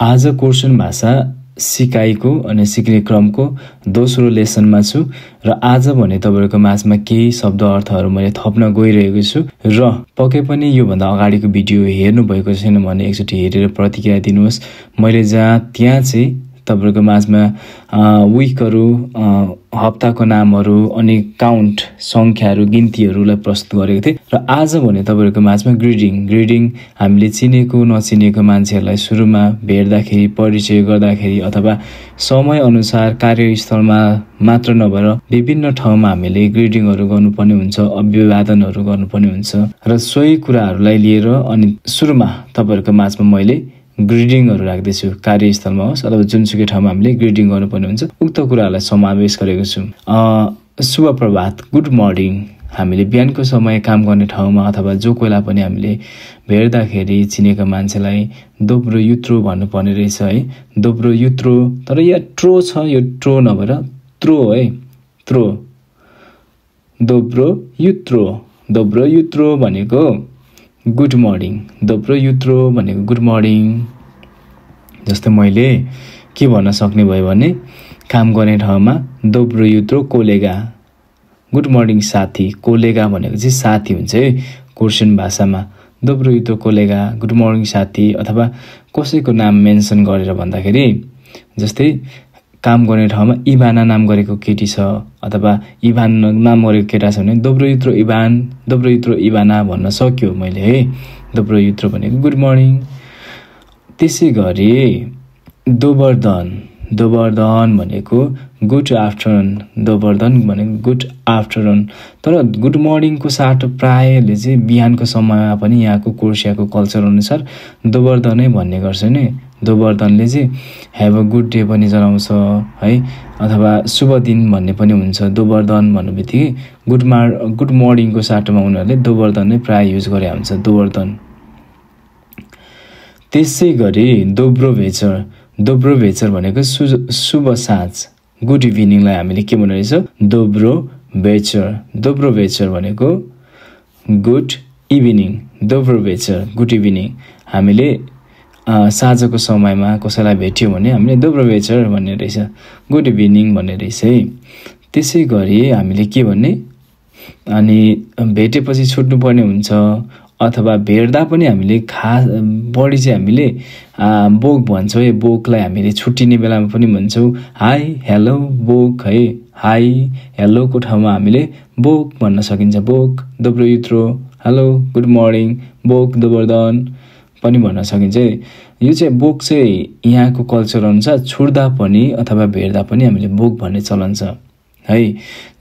आज कोर्सन भाषा सिकाइको अनि सिक्ने क्रमको दोस्रो लेसनमा छु र आज भने तपाईहरुको माझमा केही शब्द अर्थहरू मैले थप्न गइरहेको छु र पक्कै पनि यो भन्दा अगाडिको भिडियो हेर्नु भएको छैन भने एकचोटी हेरेर प्रतिक्रिया दिनुहोस्। मैले त्यहाँ चाहिँ तपाईहरुको माझमा विकहरु, हप्ताको नामहरु अनि काउन्ट संख्याहरु, गिन्तीहरुलाई प्रस्तुत गरेको थिए र आज भने तपाईहरुको माझमा ग्रिडिङ हामीले चिनेको नचिनेको मान्छेहरुलाई सुरुमा भेट्दाखेरि, परिचय गर्दाखेरि अथवा समय अनुसार कार्यस्थलमा मात्र नभएर विभिन्न ठाउँमा हामीले ग्रिडिङहरु गर्नुपर्ने हुन्छ, अभिवादनहरु गर्नुपर्ने हुन्छ र सोही कुराहरुलाई लिएर अनि सुरुमा तपाईहरुको माझमा मैले ग्रिडिङहरु राख्दैछु। कार्यस्थलमा होस् अथवा जुनसुकै ठाउँमा हामीले ग्रिडिङ गर्नुपर्ने हुन्छ, उक्त कुराहरुलाई समावेश गरेको छु। शुभ प्रभात, गुड मर्निङ हामीले बिहानको समय काम गर्ने ठाउँमा अथवा जो कोइला पनि हामीले भेट्दाखेरि चिनेको मान्छेलाई दोब्रो युत्रो भन्नुपर्ने रहेछ है। दोब्रो युत्रो, तर यहाँ ट्रो छ, यो ट्रो नभएर त्रो है, त्रो। दोब्रो युत्रो भनेको गुड मर्निङ, दोब्रो युत्रो भनेको गुड मर्निङ। जस्तै मैले के भन्न सक्ने भयो भने काम गर्ने ठाउँमा दोब्रो युत्रो कोलेगा, गुड मर्निङ साथी। कोलेगा भनेको चाहिँ साथी हुन्छ है कोर्सियन भाषामा। दोब्रो युत्रो कोलेगा, गुड मर्निङ साथी। अथवा कसैको नाम मेन्सन गरेर भन्दाखेरि जस्तै काम गर्ने ठाउँमा इभाना नाम गरेको केटी छ अथवा इभान नाम गरेको केटा छ भने दोब्रो युत्रो इभान, दोब्रो युत्रो इभाना भन्न सक्यो मैले है। दोब्रो युत्रो भनेको गुड मर्निङ। त्यसै गरी दोबर्दन भनेको गुड आफ्टरनुन, दोबर्दन भनेको गुड आफ्टरनुन। तर गुड मर्निङको साटो प्रायले चाहिँ बिहानको समयमा पनि यहाँको कोर्सियाको कल्चर अनुसार दोबर्दनै भन्ने गर्छ नि। दोबर्दनले चाहिँ हेभ अ गुड डे पनि जनाउँछ है, अथवा शुभ दिन भन्ने पनि हुन्छ। दोबर्दन भन्नुबित्तिकै गुड मर्निङको साटोमा उनीहरूले दोबर्दन नै प्राय युज गरे हुन्छ, दोबर्दन। त्यसै गरी दोब्रो भेचर भनेको शुभ साँझ, गुड इभिनिङलाई हामीले के भन्नु रहेछ, दोब्रो भेचर भनेको गुड इभिनिङ, दोब्रो भेचर गुड इभिनिङ। हामीले साँझको समयमा कसैलाई भेट्यौँ भने हामीले दोब्रो भेचर भन्ने रहेछ, गुड इभिनिङ भन्ने रहेछ है। त्यसै गरी हामीले के भन्ने, अनि भेटेपछि छुट्नुपर्ने हुन्छ अथवा भेट्दा पनि हामीले बढी चाहिँ हामीले बोक भन्छौँ है। बोकलाई हामीले छुट्टिने बेलामा पनि भन्छौँ हाई हेलो बोक है। हाई हेलोको ठाउँमा हामीले बोक भन्न सकिन्छ, बोक। दोब्रो युत्रो, हेलो, गुड मर्निङ, बोक, दोबर्दन पनि भन्न सकिन्छ है। यो चाहिँ बोक चाहिँ यहाँको कल्चर अनुसार छुट्दा पनि अथवा भेट्दा पनि हामीले बोक भन्ने चलन छ है।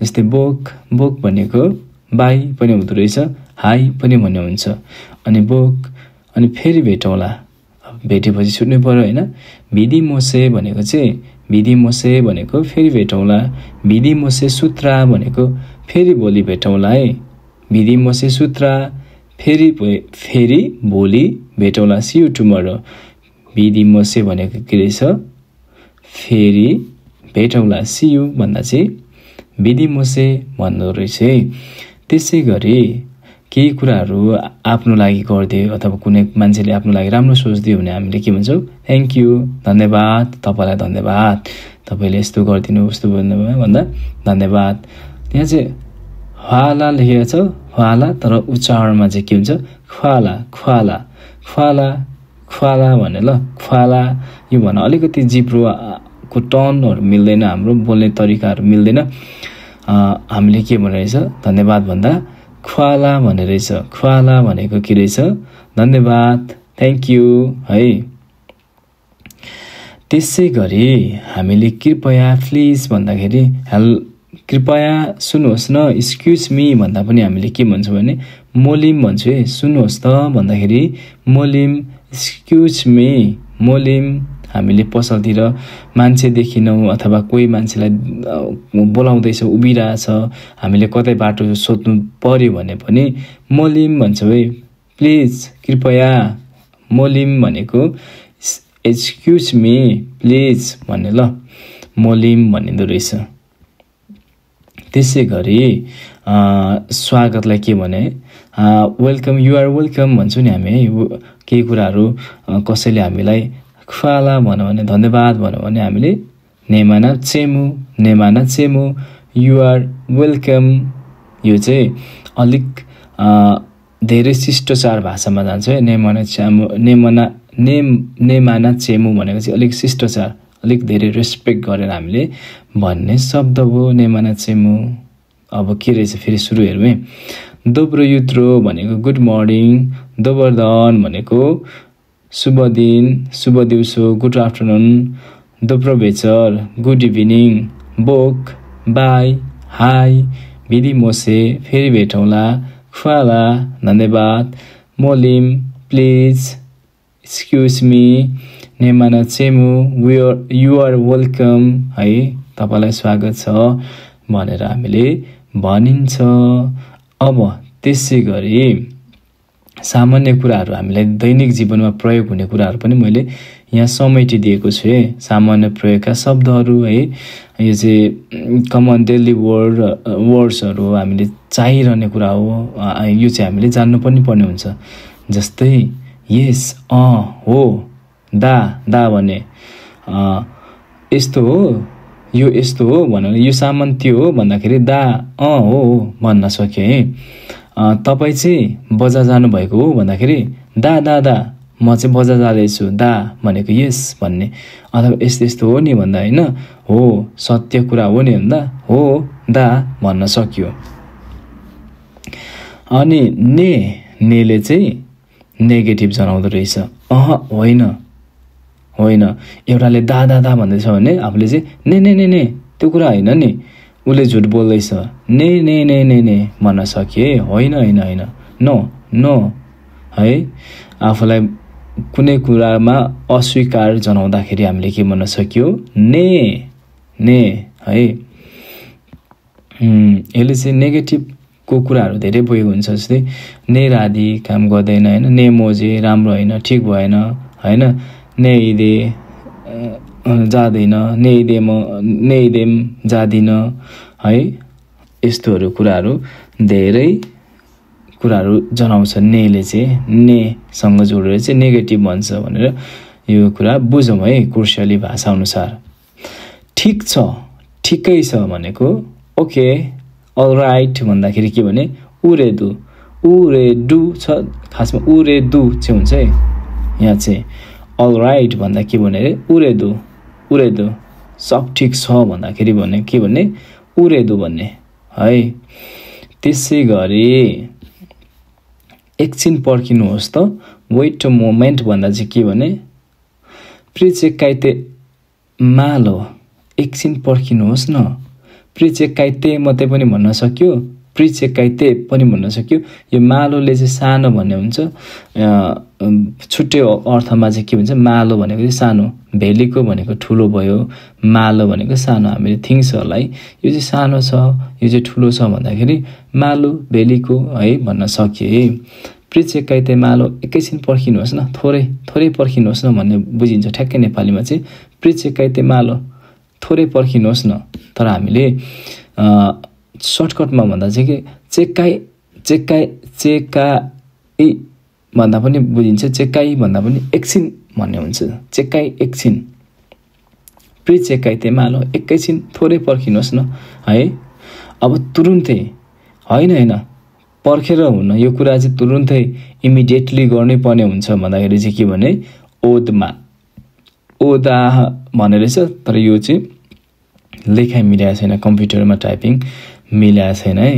जस्तै बोक भनेको बाई पनि हुँदो रहेछ, हाई पनि भन्ने हुन्छ। अनि बोक, अनि फेरि भेटौँला, भेटेपछि छुट्नु पर्यो होइन। भिदी मोसे भनेको फेरि भेटौँला। भिदी मोसे सुत्रा भनेको फेरि भोलि भेटौँला है। भिदी मोसे सुत्रा, फेरि भोलि भेटौँला, सी यू टुमरो। भिदी मोसे भनेको के रहेछ, फेरि भेटौँला, सी यू भन्दा चाहिँ भिदी मोसे भन्दो रहेछ है। त्यसै गरी केही कुराहरू आफ्नो लागि गरिदियो अथवा कुनै मान्छेले आफ्नो लागि राम्रो सोचिदियो भने हामीले के भन्छौँ, थ्याङ्क यू, धन्यवाद, तपाईँलाई धन्यवाद, तपाईँले यस्तो गरिदिनु उस्तो भन्दा धन्यवाद। त्यहाँ चाहिँ ख्वाला लेखेको छ, ख्वाला, तर उच्चारणमा चाहिँ के हुन्छ, ख्वाला भने ल, ख्वाला। यो भन्न अलिकति जिब्रोको टर्नहरू मिल्दैन, हाम्रो बोल्ने तरिकाहरू मिल्दैन। हामीले के भन्ने रहेछ, धन्यवाद भन्दा ख्वाला भन्ने रहेछ। ख्वाला भनेको के रहेछ, धन्यवाद, थ्याङ्क यू है। त्यसै गरी हामीले कृपया, प्लिज भन्दाखेरि कृपया सुन्नुहोस् न, एक्सक्युज मी भन्दा पनि हामीले के भन्छौँ भने मोलिम भन्छौँ है। सुन्नुहोस् त भन्दाखेरि मोलिम, एक्सक्युज मी मोलिम। हामीले पसलतिर मान्छे देखिनौँ अथवा कोही मान्छेलाई बोलाउँदैछ, उभिरहेछ, हामीले कतै बाटो सोध्नु पर्यो भने पनि मोलिम भन्छौँ है। प्लिज, कृपया, मोलिम भनेको एक्सक्युज मी, प्लिज भन्ने ल, मोलिम भनिँदो रहेछ। त्यसै गरी स्वागतलाई के भने वेलकम, यु आर वेलकम भन्छौँ नि हामी है। केही कुराहरू कसैले हामीलाई खुवाला भन्यो भने धन्यवाद भन्यो भने हामीले नेमाना चेमु यु आर वेलकम। यो चाहिँ अलिक धेरै शिष्टाचार भाषामा जान्छ है। नेमाना चेमु भनेको चाहिँ अलिक शिष्टाचार, अलिक धेरै रेस्पेक्ट गरेर हामीले भन्ने शब्द हो नेमाना चेमु। अब के रहेछ फेरि सुरु हेरौँ है। dobro jutro भनेको गुड मर्निङ, दोबरदान भनेको शुभ दिन, शुभ दिउँसो, गुड आफ्टरनुन, dobro भेचर गुड इभिनिङ, बोक बाई, हाई, भिडी मोसे फेरि भेटौँला, खुवाला धन्यवाद, मोलिम प्लिज, एक्सक्युज मी, नेमाना चेमु यु आर वेलकम है, तपाईलाई स्वागत छ भनेर हामीले भनिन्छ। अब त्यसै गरी सामान्य कुराहरू हामीलाई दैनिक जीवनमा प्रयोग हुने कुराहरू पनि मैले यहाँ समेटिदिएको छु है। सामान्य प्रयोगका शब्दहरू है, यो चाहिँ कमन डेली वर्ड्सहरू हामीले चाहिरहने कुरा हो। यो चाहिँ हामीले जान्नु पनि पर्ने हुन्छ। जस्तै यस, हो, दा भने यस्तो हो, यो यस्तो हो भन्नु, यो सामान त्यो हो भन्दाखेरि दा हो भन्न सक्यो है। तपाईँ चाहिँ बजार जानुभएको हो भन्दाखेरि दा म चाहिँ बजार जाँदैछु, दा भनेको यस भन्ने। अथवा यस्तो यस्तो हो नि भन्दा होइन, हो सत्य कुरा हो नि भन्दा हो दा भन्न सक्यो। अनि नेले चाहिँ नेगेटिभ जनाउँदो रहेछ। होइन एउटाले दा भन्दैछ भने आफूले चाहिँ ने त्यो कुरा होइन नि, उसले झुट बोल्दैछ, ने भन्न सके। होइन नो है। आफूलाई कुनै कुरामा अस्वीकार जनाउँदाखेरि हामीले के भन्न सक्यो, ने है। यसले चाहिँ नेगेटिभको कुराहरू धेरै बोकेको हुन्छ। जस्तै ने राधी काम गर्दैन होइन, ने मोजे राम्रो होइन, ठिक भएन होइन, ने इदे जाँदैन, ने इदेम जाँदिन है। यस्तोहरू कुराहरू धेरै कुराहरू जनाउँछ। नेले चाहिँ नेसँग जोडेर चाहिँ नेगेटिभ भन्छ भनेर यो कुरा बुझौँ है कोर्सियाली भाषा अनुसार। ठिक छ, ठिकै छ भनेको ओके, अलराइट भन्दाखेरि के भने उरेदु छ। खासमा उरेदु चाहिँ हुन्छ है। यहाँ चाहिँ अलराइट भन्दा के भने उरेदु, सब ठिक छ भन्दाखेरि भने के भन्ने, उरेदु भन्ने है। त्यसै गरी एकछिन पर्खिनुहोस् त, वेट अ मोमेन्ट भन्दा चाहिँ के भने, प्रिचेकाइते मालो, एकछिन पर्खिनुहोस् न। प्रिचेकाइते मात्रै पनि भन्न सक्यो, प्रिचेकाइते पनि भन्न सक्यो। यो मालोले चाहिँ सानो भन्ने हुन्छ। छुट्टै अर्थमा चाहिँ के भन्छ, मालो भनेको चाहिँ सानो, भेलीको भनेको ठुलो भयो, मालो भनेको सानो। हामीले थिङ्सहरूलाई यो चाहिँ सानो छ, यो चाहिँ ठुलो छ भन्दाखेरि मालो भेलीको है भन्न सकिए। प्रिचेकाइते मालो, एकैछिन पर्खिनुहोस् न, थोरै पर्खिनुहोस् न भन्ने बुझिन्छ ठ्याक्कै नेपालीमा चाहिँ। प्रिचेकाइते मालो, थोरै पर्खिनुहोस् न। तर हामीले सर्टकटमा भन्दा चाहिँ के, चेकाई भन्दा पनि बुझिन्छ, चेकाई भन्दा पनि एकछिन भन्ने हुन्छ। चेकाई एकछिन, प्रिचेकाइते मालो, एकैछिन थोरै पर्खिनुहोस् न है। अब तुरुन्तै होइन, पर्खेर हुन्न, यो कुरा चाहिँ तुरुन्तै इमिडिएटली गर्नै पर्ने हुन्छ भन्दाखेरि चाहिँ के भने, ओदा भन्ने रहेछ। तर यो चाहिँ लेखाइ मिलाएको छैन, कम्प्युटरमा टाइपिङ मिलाएको छैन है।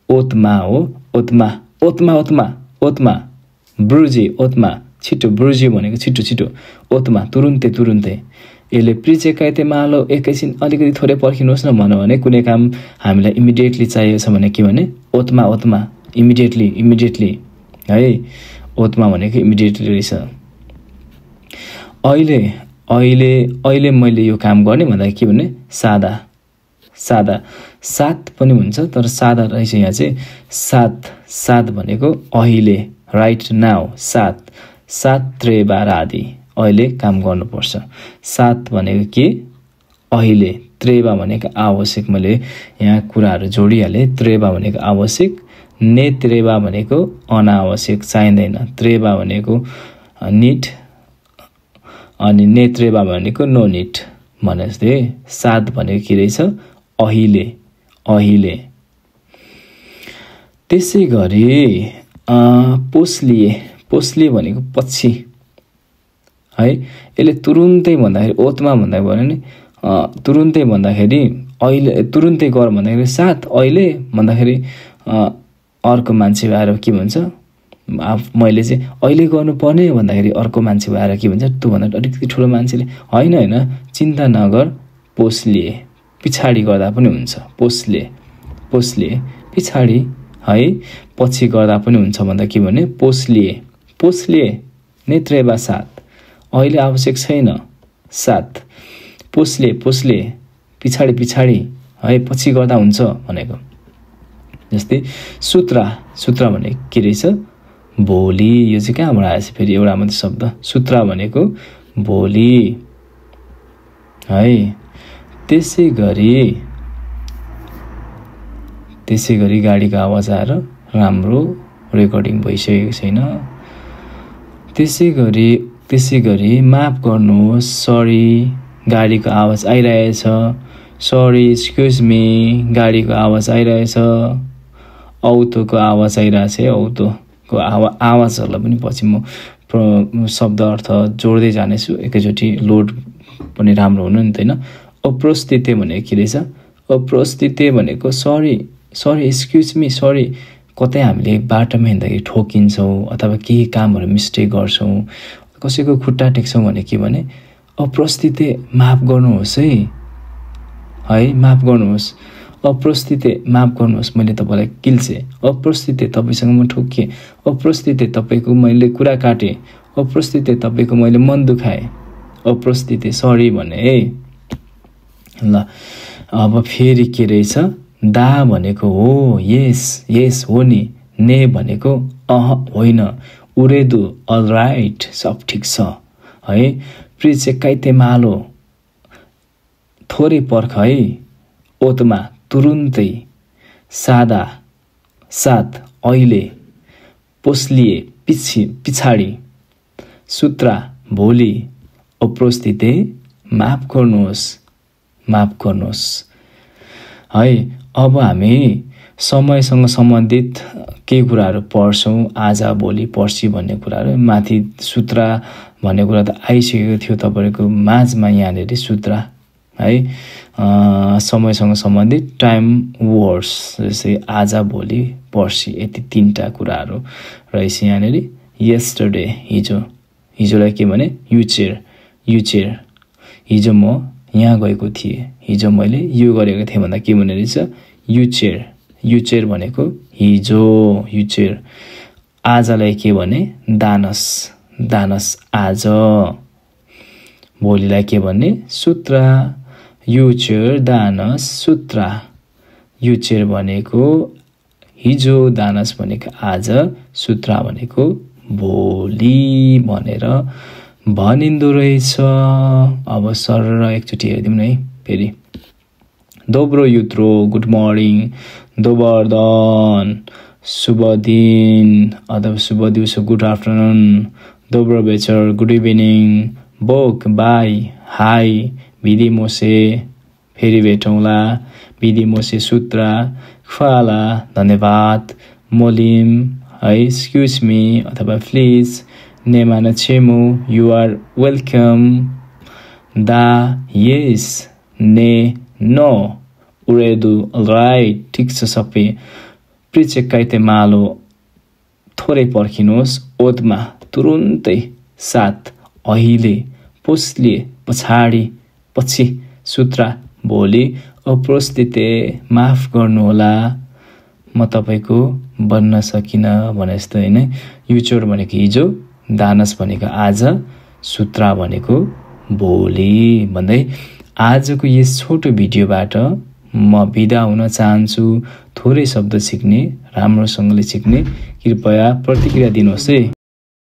ओतमा हो, ओतमा ब्रुजी, ओतमा छिटो, ब्रुजी भनेको छिटो, ओतमा तुरुन्तै। यसले प्रिचेकाइते मालो, एकैछिन अलिकति थोरै पर्खिनुहोस् न भन्यो भने कुनै काम हामीलाई इमिडिएटली चाहिएको छ भने के भने, ओतमा इमिडिएटली है। ओतमा भनेको इमिडिएटली रहेछ। अहिले मैले यो काम गर्ने भन्दा के भने, सादा, सात पनि हुन्छ तर सादा रहेछ। यहाँ चाहिँ सात भनेको अहिले, राइट नाउ, सात त्रेबा राधी, अहिले काम गर्नुपर्छ। सात भनेको के, अहिले, त्रेबा भनेको आवश्यक। मैले यहाँ कुराहरू जोडिहालेँ। त्रेबा भनेको आवश्यक, ने त्रेबा भनेको अनावश्यक, चाहिँदैन। त्रेबा भनेको निड, अनि नेत्रेबा भनेको नो निड भने जस्तै साथ भनेको के रहेछ अहिले अहिले। त्यसै गरी पोस्लिए पोस्लिए भनेको पछि है। यसले तुरुन्तै भन्दाखेरि ओतमा भन्दा भयो भने तुरुन्तै भन्दाखेरि अहिले तुरुन्तै गर भन्दाखेरि साथ अहिले भन्दाखेरि अर्को मान्छे आएर के भन्छ मैले चाहिँ अहिले गर्नुपर्ने भन्दाखेरि अर्को मान्छे आएर के भन्छ तँ भन्दा अलिकति ठुलो मान्छेले होइन होइन चिन्ता नगर पोस्लिए पछाडि गर्दा पनि हुन्छ पोस्लिए पोस्लिए पछाडि है पछि गर्दा पनि हुन्छ भन्दा के भने पोस्लिए पोस्लिए नेत्रेबा साथ अहिले आवश्यक छैन साथ पोस्लिए पोस्लिए पछाडि पछाडि है पछि गर्दा हुन्छ भनेको। जस्तै सुत्रा सुत्रा भने के रहेछ भोलि। यो चाहिँ कहाँबाट आएछ फेरि एउटा मात्रै शब्द सुत्रा भनेको भोलि है। त्यसै गरी गाडीको आवाज आएर राम्रो रेकर्डिङ भइसकेको छैन। त्यसै गरी माफ गर्नुहोस् सरी गाडीको आवाज आइरहेछ सरी एक्सक्युज मी गाडीको आवाज आइरहेछ औतोको आवाज आइरहेछ औतोको आवाजहरूलाई पनि पछि म शब्द अर्थ जोड्दै जानेछु एकैचोटि लोड पनि राम्रो हुनु नि त हैन। अप्रस्थिते भनेको के रहेछ अप्रस्थिते भनेको sorry sorry excuse me sorry कतै हामीले बाटोमा हिँड्दाखेरि ठोकिन्छौँ अथवा केही कामहरू मिस्टेक गर्छौँ कसैको खुट्टा टेक्छौँ भने के भने अप्रस्थिते माफ गर्नुहोस् है माफ गर्नुहोस् अप्रस्थिते माफ गर्नुहोस् मैले तपाईलाई किल्चे अप्रस्थिते तपाईसँग म ठोक्के अप्रस्थिते तपाईको मैले कुरा काटे अप्रस्थिते तपाईको मैले मन दुखाए अप्रस्थिते सरी भने है। ल अब फेरि के रहेछ दा भनेको हो यस यस हो नि ने भनेको होइन उरेदु अलराइट सब ठिक छ है। प्रिचेकाइते मालो थोरै पर्ख है ओतमा तुरुन्तै सादा साथ अहिले पोस्लिए पिछाडि सुत्रा भोलि अप्रस्थिते माफ गर्नुहोस् है। अब हामी समयसँग सम्बन्धित केही कुराहरू पढ्छौँ आज भोलि पर्सि भन्ने कुराहरू माथि सुत्रा भन्ने कुरा त आइसकेको थियो तपाईको माझमा यहाँनेरि सुत्रा है समयसँग सम्बन्धित टाइम वर्ड्स जस्तै आज भोलि पर्सि यति तीनटा कुराहरू रहेछ यहाँनेरि। यस्टरडे हिजोलाई के भने युचेर हिजो म यहाँ गएको थिएँ हिजो मैले यो गरेको थिएँ भन्दा के भने रहेछ युचेर भनेको हिजो युचेर। आजलाई के भने दानस आज भोलिलाई के भन्ने सुत्रा युचेर दानस सुत्रा युचेर भनेको हिजो दानस भनेको आज सुत्रा भनेको भोलि भनेर भनिन्दो रहेछ। अब सर एकचोटि हेरिदिउँ न है फेरि दोब्रो युत्रो गुड मर्निङ दोबर्दन शुभ दिन अथवा शुभ दिवस गुड आफ्टरनुन दोब्रो बेचर गुड इभिनिङ बोक बाई हाई विधि मोसे फेरि भेटौँला विधि मोसे सुत्रा ख्वाला धन्यवाद मोलिम है एक्सक्युज मी अथवा please Nemana छेमु you are welcome दा यस ने नो उरेदु अलराइट ठिक छ सबै प्रिचेकाइते मालो थोरै पर्खिनुहोस् ओदमा तुरुन्तै साथ अहिले पोस्लिए पछाडि पछि सुत्रा भोलि अप्रस्थिते माफ गर्नुहोला म तपाईको बन्न सकिन भने जस्तो हैन। युचोर भनेको हिजो दानस भनेको आज सुत्रा भनेको भोलि भन्दै आजको यस छोटो भिडियोबाट म बिदा हुन चाहन्छु। थोरै शब्द सिक्ने राम्रोसँगले सिक्ने कृपया प्रतिक्रिया दिनुहोस् है।